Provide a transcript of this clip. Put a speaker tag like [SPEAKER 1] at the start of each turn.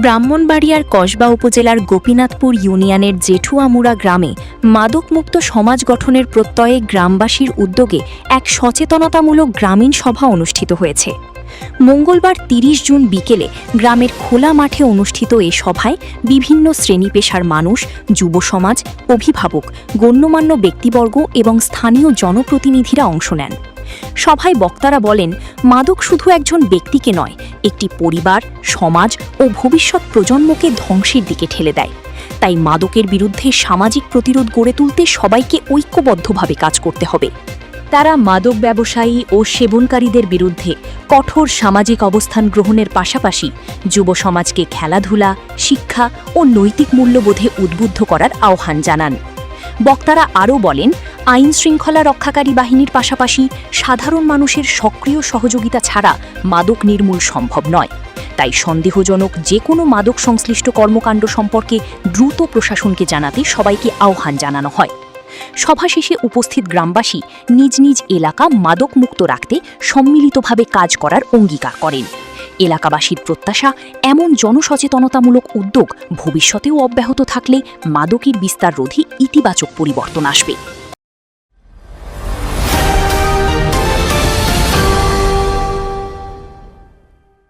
[SPEAKER 1] ব্রাহ্মণবাড়িয়ার কসবা উপজেলার গোপীনাথপুর ইউনিয়নের জেঠুয়ামুড়া গ্রামে মাদকমুক্ত সমাজ গঠনের প্রত্যয়ে গ্রামবাসীর উদ্যোগে এক সচেতনতামূলক গ্রামীণ সভা অনুষ্ঠিত হয়েছে। মঙ্গলবার ৩০ জুন বিকেলে গ্রামের খোলা মাঠে অনুষ্ঠিত এ সভায় বিভিন্ন শ্রেণী পেশার মানুষ, যুব সমাজ, অভিভাবক, গণ্যমান্য ব্যক্তিবর্গ এবং স্থানীয় জনপ্রতিনিধিরা অংশ নেন। সভায় বক্তারা বলেন, মাদক শুধু একজন ব্যক্তিকে নয়, একটি পরিবার, সমাজ ও ভবিষ্যৎ প্রজন্মকে ধ্বংসের দিকে ঠেলে দেয়। তাই মাদকের বিরুদ্ধে সামাজিক প্রতিরোধ গড়ে তুলতে সবাইকে ঐক্যবদ্ধভাবে কাজ করতে হবে। তারা মাদক ব্যবসায়ী ও সেবনকারীদের বিরুদ্ধে কঠোর সামাজিক অবস্থান গ্রহণের পাশাপাশি যুব সমাজকে খেলাধুলা, শিক্ষা ও নৈতিক মূল্যবোধে উদ্বুদ্ধ করার আহ্বান জানান। বক্তারা আরও বলেন, আইন শৃঙ্খলা রক্ষাকারী বাহিনীর পাশাপাশি সাধারণ মানুষের সক্রিয় সহযোগিতা ছাড়া মাদক নির্মূল সম্ভব নয়। তাই সন্দেহজনক যে কোনো মাদক সংশ্লিষ্ট কর্মকাণ্ড সম্পর্কে দ্রুত প্রশাসনকে জানাতে সবাইকে আহ্বান জানানো হয়। সভা শেষে উপস্থিত গ্রামবাসী নিজ নিজ এলাকা মাদকমুক্ত রাখতে সম্মিলিতভাবে কাজ করার অঙ্গীকার করেন। এলাকাবাসীর প্রত্যাশা, এমন জনসচেতনতামূলক উদ্যোগ ভবিষ্যতেও অব্যাহত থাকলে মাদকের বিস্তার রোধে ইতিবাচক পরিবর্তন আসবে।